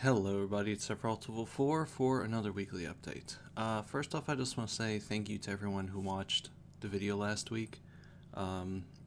Hello everybody, it's Sephiroth4 for another weekly update. First off, I just want to say thank you to everyone who watched the video last week.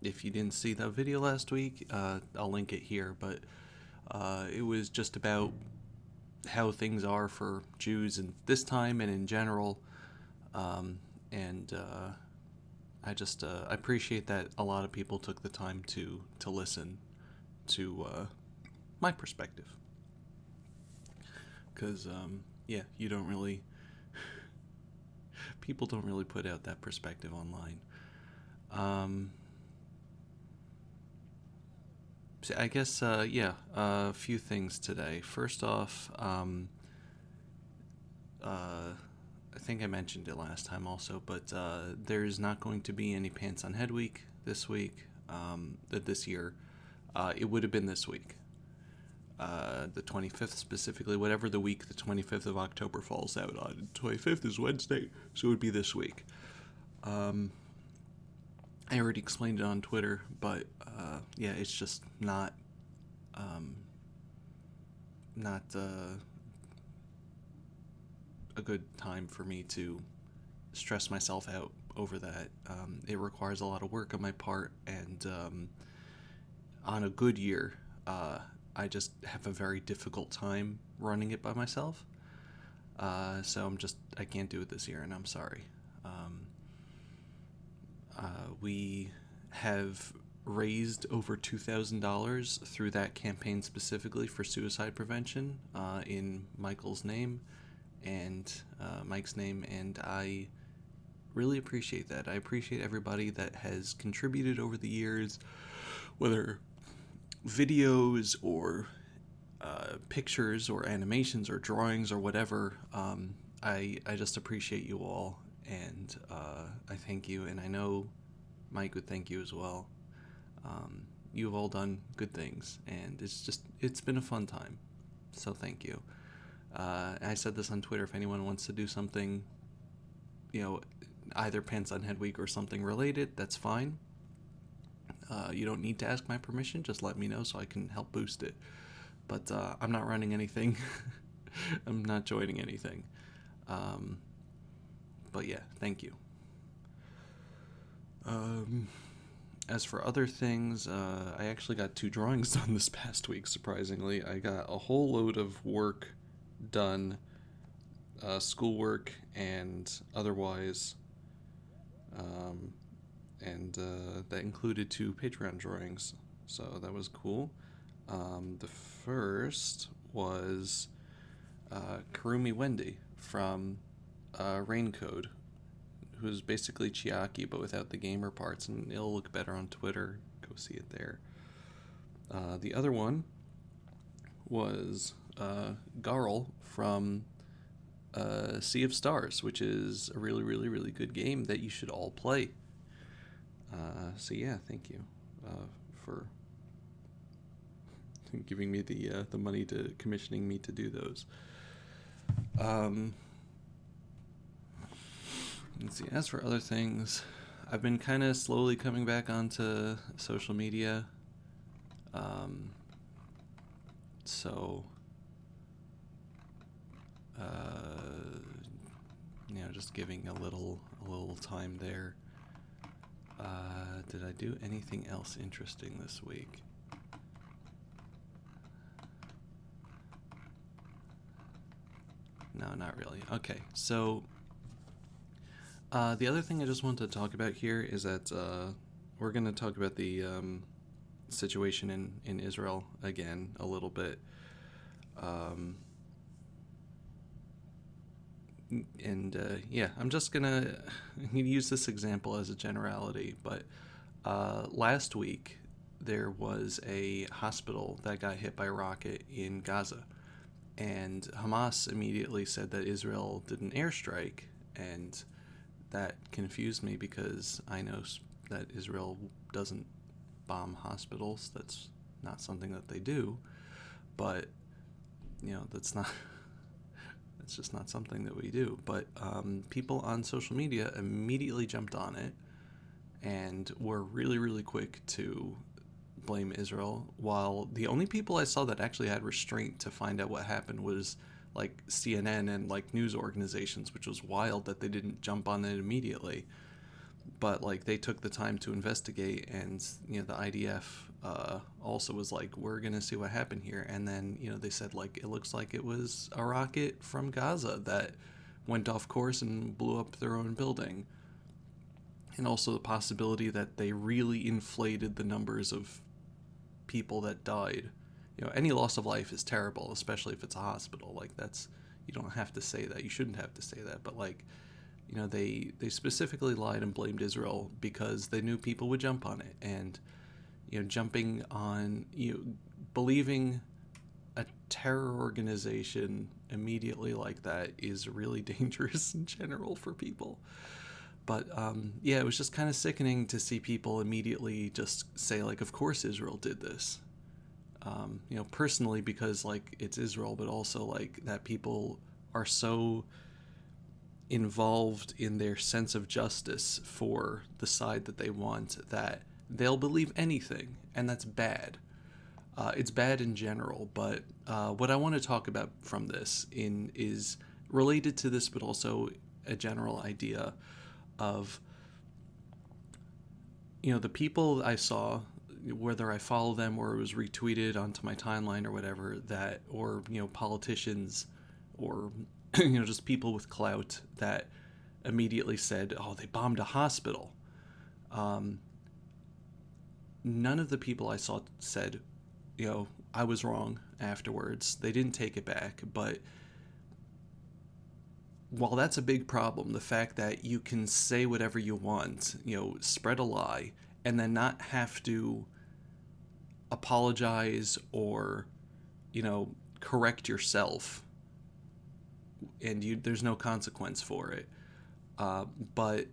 If you didn't see that video last week, I'll link it here, but it was just about how things are for Jews in this time and in general. And I appreciate that a lot of people took the time to listen to my perspective. Because, yeah, you don't really, people don't really put out that perspective online. So I guess, a few things today. First off, I think I mentioned it last time also, but there's not going to be any Pants on Head week this week, this year. It would have been this week. The 25th specifically, whatever the week the 25th of October falls out on. 25th is Wednesday, so it would be this week. I already explained it on Twitter, but yeah, it's just not a good time for me to stress myself out over that. It requires a lot of work on my part, and on a good year, I just have a very difficult time running it by myself. So I can't do it this year, and I'm sorry. We have raised over $2,000 through that campaign specifically for suicide prevention in Michael's name and Mike's name, and I really appreciate that. I appreciate everybody that has contributed over the years, whether videos or pictures or animations or drawings or whatever. I just appreciate you all, and I thank you, and I know Mike would thank you as well. You've all done good things, and it's been a fun time, so thank you. I said this on Twitter, if anyone wants to do something, either Pants on Head Week or something related, that's fine. You don't need to ask my permission, just let me know so I can help boost it. But I'm not running anything. I'm not joining anything. But yeah, thank you. As for other things, I actually got 2 drawings done this past week, surprisingly. I got a whole load of work done, schoolwork and otherwise, and that included 2 Patreon drawings, so that was cool. The first was Karumi Wendy from Raincode, who's basically Chiaki but without the gamer parts, and it'll look better on Twitter. Go see it there. The other one was Garl from Sea of Stars, which is a really, really, really good game that you should all play. So yeah, thank you for giving me the money to commissioning me to do those. Let's see. As for other things, I've been kind of slowly coming back onto social media. So, just giving a little time there. Did I do anything else interesting this week? No, not really. Okay, so the other thing I just wanted to talk about here is that we're going to talk about the situation in Israel again a little bit. Yeah, I'm just gonna use this example as a generality, but last week there was a hospital that got hit by a rocket in Gaza, and Hamas immediately said that Israel did an airstrike, and that confused me because I know that Israel doesn't bomb hospitals. That's not something that they do, but that's not it's just not something that we do. But people on social media immediately jumped on it and were really, really quick to blame Israel, while the only people I saw that actually had restraint to find out what happened was like CNN and like news organizations, which was wild that they didn't jump on it immediately. But like they took the time to investigate, and the IDF also was like, we're gonna see what happened here. And then they said like it looks like it was a rocket from Gaza that went off course and blew up their own building. And also the possibility that they really inflated the numbers of people that died. Any loss of life is terrible, especially if it's a hospital. Like that's, you don't have to say that. You shouldn't have to say that. But like, they specifically lied and blamed Israel because they knew people would jump on it. And jumping on believing a terror organization immediately like that is really dangerous in general for people. But yeah, it was just kind of sickening to see people immediately just say like, of course Israel did this. Personally, because like it's Israel, but also like that people are so involved in their sense of justice for the side that they want that they'll believe anything, and that's bad. It's bad in general, but what I want to talk about from this is related to this, but also a general idea of the people I saw, whether I follow them or it was retweeted onto my timeline or whatever, that, or politicians or just people with clout that immediately said, oh, they bombed a hospital. None of the people I saw said, I was wrong afterwards. They didn't take it back. But while that's a big problem, the fact that you can say whatever you want, spread a lie, and then not have to apologize or, correct yourself, and there's no consequence for it. But,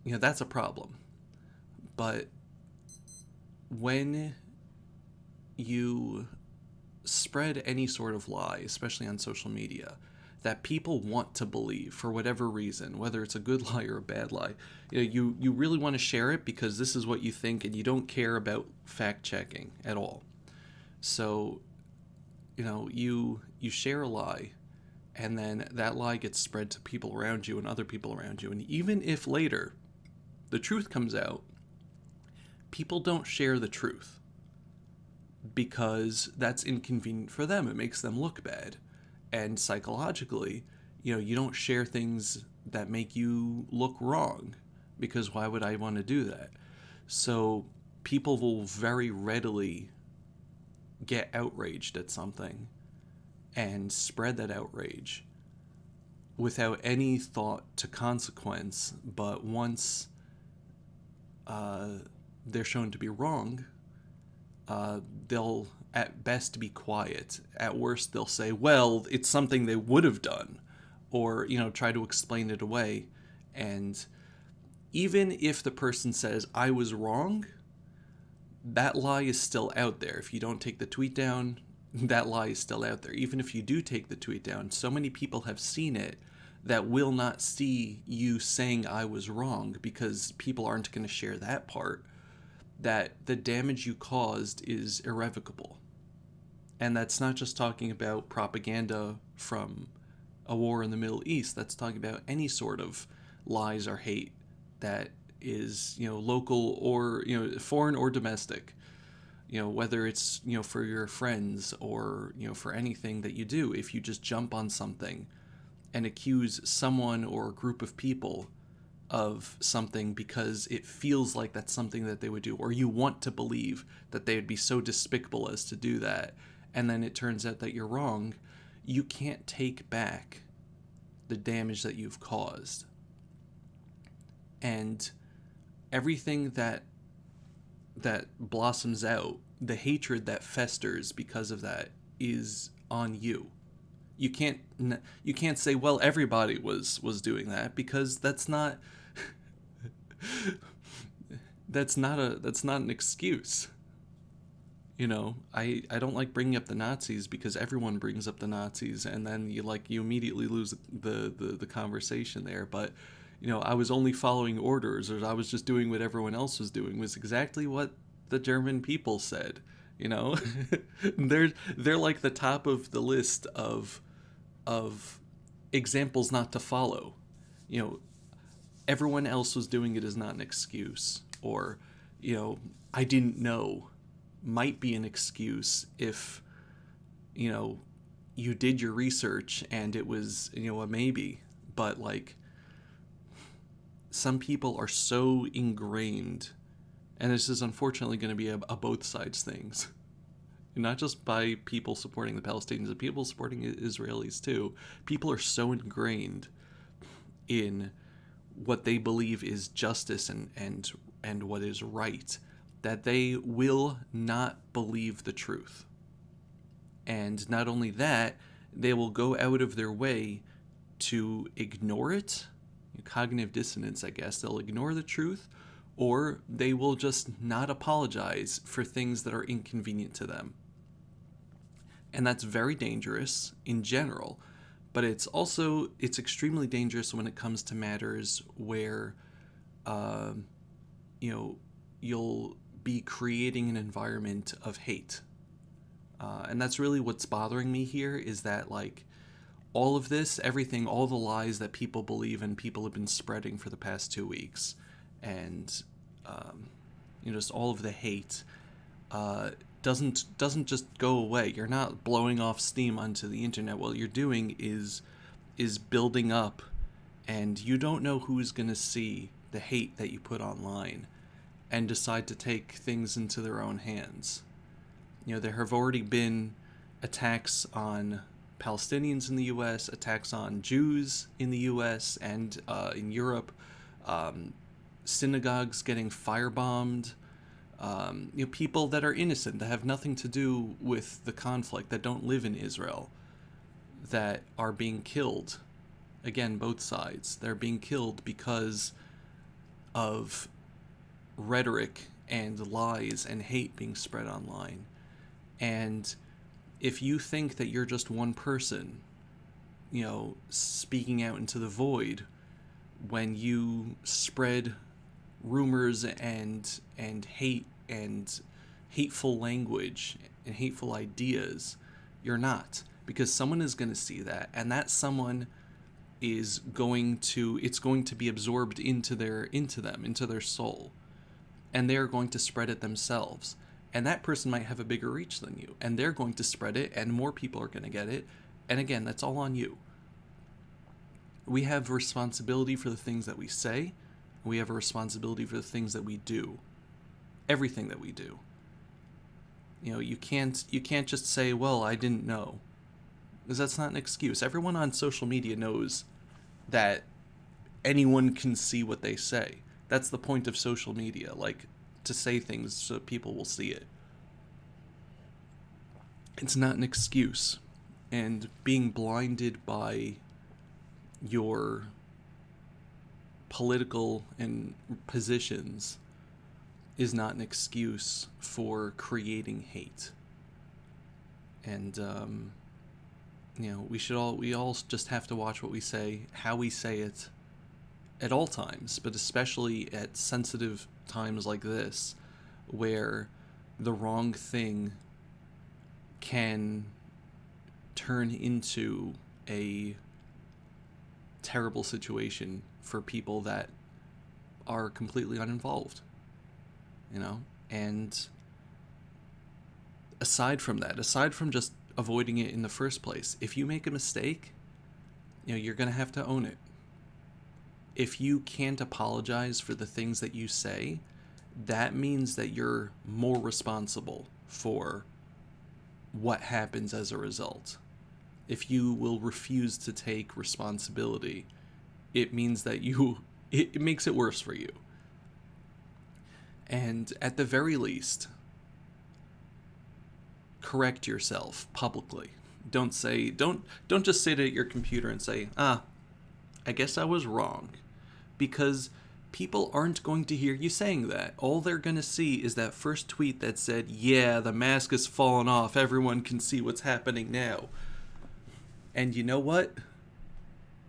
that's a problem. But when you spread any sort of lie, especially on social media, that people want to believe for whatever reason, whether it's a good lie or a bad lie, you really want to share it because this is what you think, and you don't care about fact checking at all. So, you share a lie, and then that lie gets spread to people around you and other people around you, and even if later the truth comes out, people don't share the truth because that's inconvenient for them. It makes them look bad. And psychologically, you don't share things that make you look wrong, because why would I want to do that? So people will very readily get outraged at something and spread that outrage without any thought to consequence. But once they're shown to be wrong, they'll at best be quiet. At worst, they'll say, well, it's something they would have done, or, try to explain it away. And even if the person says, I was wrong, that lie is still out there. If you don't take the tweet down, that lie is still out there. Even if you do take the tweet down, so many people have seen it that will not see you saying I was wrong, because people aren't going to share that part, that the damage you caused is irrevocable. And that's not just talking about propaganda from a war in the Middle East. That's talking about any sort of lies or hate that is, local or, foreign or domestic. Whether it's, for your friends or, for anything that you do. If you just jump on something and accuse someone or a group of people of something because it feels like that's something that they would do, or you want to believe that they would be so despicable as to do that, and then it turns out that you're wrong, you can't take back the damage that you've caused. And everything that blossoms out, the hatred that festers because of that, is on you. You can't say, well, everybody was doing that, because that's not that's not an excuse. I don't like bringing up the Nazis because everyone brings up the Nazis, and then you immediately lose the conversation there. But I was only following orders, or I was just doing what everyone else was doing, was exactly what the German people said. You know, they're like the top of the list of examples not to follow. You know, everyone else was doing it is not an excuse, or, you know, I didn't know might be an excuse if, you know, you did your research and it was, you know, a maybe. But like, some people are so ingrained, and this is unfortunately going to be a both sides things, not just by people supporting the Palestinians, but people supporting Israelis too. People are so ingrained in what they believe is justice and what is right, that they will not believe the truth. And not only that, they will go out of their way to ignore it. Cognitive dissonance, I guess. They'll ignore the truth, or they will just not apologize for things that are inconvenient to them. And that's very dangerous in general, but it's extremely dangerous when it comes to matters where, you know, you'll be creating an environment of hate. And that's really what's bothering me here, is that, like, all of this, everything, all the lies that people believe and people have been spreading for the past 2 weeks, and, you know, just all of the hate, doesn't just go away. You're not blowing off steam onto the internet. What you're doing is building up, and you don't know who's going to see the hate that you put online and decide to take things into their own hands. You know, there have already been attacks on Palestinians in the U.S., attacks on Jews in the U.S. and in Europe, synagogues getting firebombed, you know, people that are innocent, that have nothing to do with the conflict, that don't live in Israel, that are being killed. Again, both sides. They're being killed because of rhetoric and lies and hate being spread online. And if you think that you're just one person, you know, speaking out into the void, when you spread rumors and hate and hateful language and hateful ideas, you're not. Because someone is going to see that, and that someone is going to, it's going to be absorbed into their soul, and they're going to spread it themselves. And that person might have a bigger reach than you, and they're going to spread it, and more people are going to get it. And again, that's all on you. We have a responsibility for the things that we say. We have a responsibility for the things that we do. Everything that we do. You know, you can't just say, well, I didn't know. Because that's not an excuse. Everyone on social media knows that anyone can see what they say. That's the point of social media, like, to say things so people will see it. It's not an excuse. And being blinded by your political and positions is not an excuse for creating hate. And you know, we all just have to watch what we say, how we say it, at all times, but especially at sensitive times like this, where the wrong thing can turn into a terrible situation for people that are completely uninvolved, you know? And aside from just avoiding it in the first place, if you make a mistake, you know, you're going to have to own it. If you can't apologize for the things that you say, that means that you're more responsible for what happens as a result. If you will refuse to take responsibility, it means that it makes it worse for you. And at the very least, correct yourself publicly. Don't just sit at your computer and say, I guess I was wrong. Because people aren't going to hear you saying that. All they're going to see is that first tweet that said, yeah, the mask has fallen off, everyone can see what's happening now. And you know what?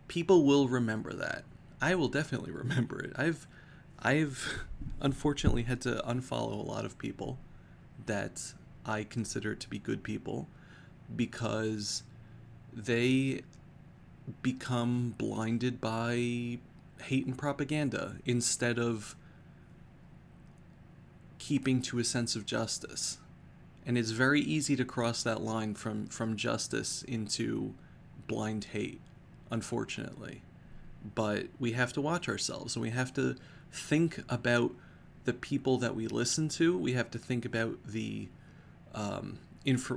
People will remember that. I will definitely remember it. I've unfortunately had to unfollow a lot of people that I consider to be good people because they become blinded by hate and propaganda instead of keeping to a sense of justice. And it's very easy to cross that line from justice into blind hate, unfortunately. But we have to watch ourselves, and we have to think about the people that we listen to. We have to think about the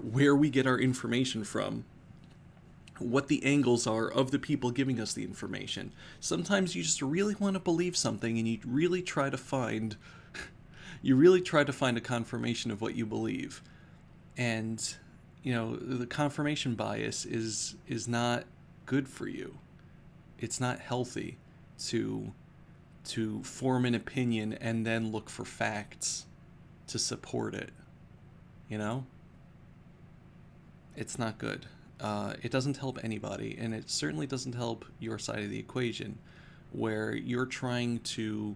where we get our information from, what the angles are of the people giving us the information. Sometimes you just really want to believe something, and you really try to find a confirmation of what you believe. And the confirmation bias is not good for you. It's not healthy to form an opinion and then look for facts to support it. It's not good. It doesn't help anybody, and it certainly doesn't help your side of the equation, where you're trying to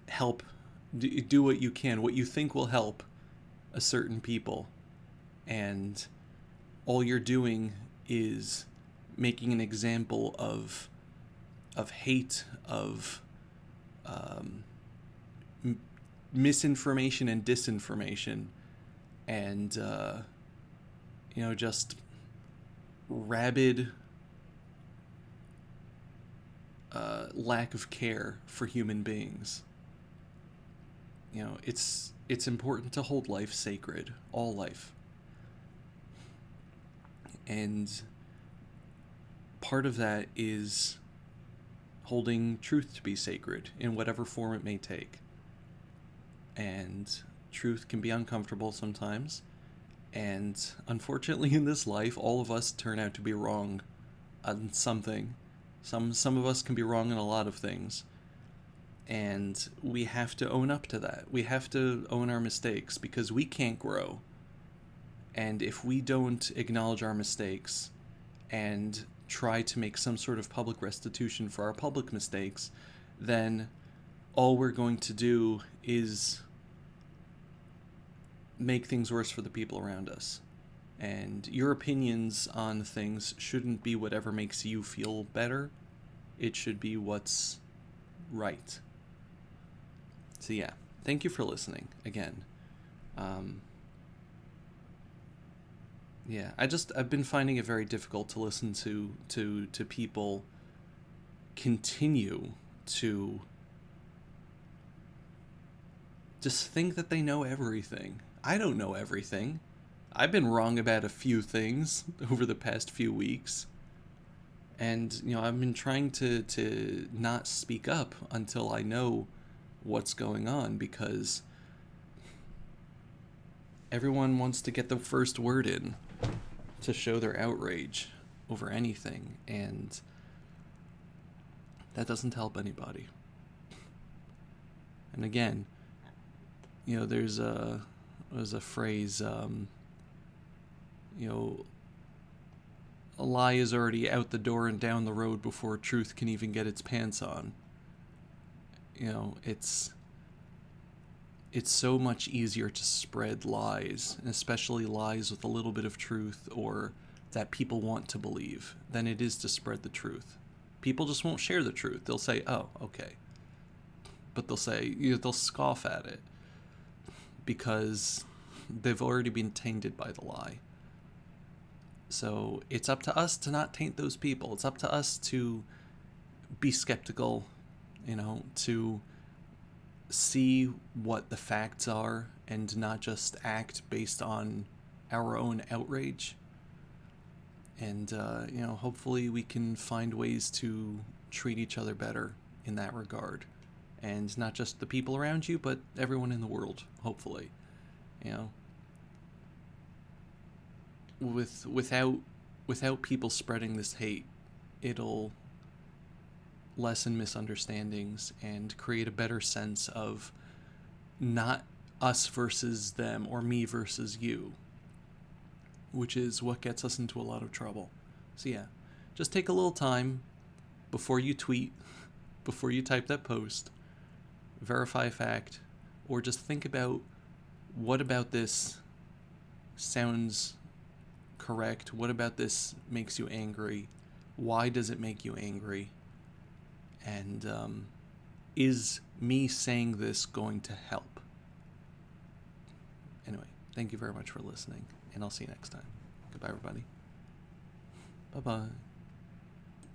help do what you can, what you think will help a certain people, and all you're doing is making an example of hate, of misinformation and disinformation, and just rabid lack of care for human beings. It's important to hold life sacred, all life. And part of that is holding truth to be sacred in whatever form it may take. And truth can be uncomfortable sometimes. And unfortunately in this life, all of us turn out to be wrong on something. Some of us can be wrong on a lot of things. And we have to own up to that. We have to own our mistakes, because we can't grow. And if we don't acknowledge our mistakes and try to make some sort of public restitution for our public mistakes, then all we're going to do is make things worse for the people around us. And your opinions on things shouldn't be whatever makes you feel better. It should be what's right. So yeah, thank you for listening again. I've been finding it very difficult to listen to people continue to just think that they know everything. I don't know everything. I've been wrong about a few things over the past few weeks. And, I've been trying to not speak up until I know what's going on, because everyone wants to get the first word in to show their outrage over anything, and that doesn't help anybody. And again, there's a phrase, a lie is already out the door and down the road before truth can even get its pants on. It's so much easier to spread lies, and especially lies with a little bit of truth or that people want to believe, than it is to spread the truth. People just won't share the truth. They'll say, oh, okay. But they'll scoff at it because they've already been tainted by the lie. So it's up to us to not taint those people. It's up to us to be skeptical, to see what the facts are and not just act based on our own outrage. And, hopefully we can find ways to treat each other better in that regard. And not just the people around you, but everyone in the world, hopefully. Without people spreading this hate, it'll lessen misunderstandings and create a better sense of not us versus them or me versus you, which is what gets us into a lot of trouble. So yeah, just take a little time before you tweet, before you type that post. verify a fact, or just think about what about this sounds correct, what about this makes you angry, why does it make you angry, and is me saying this going to help? Anyway, thank you very much for listening, and I'll see you next time. Goodbye, everybody. Bye-bye.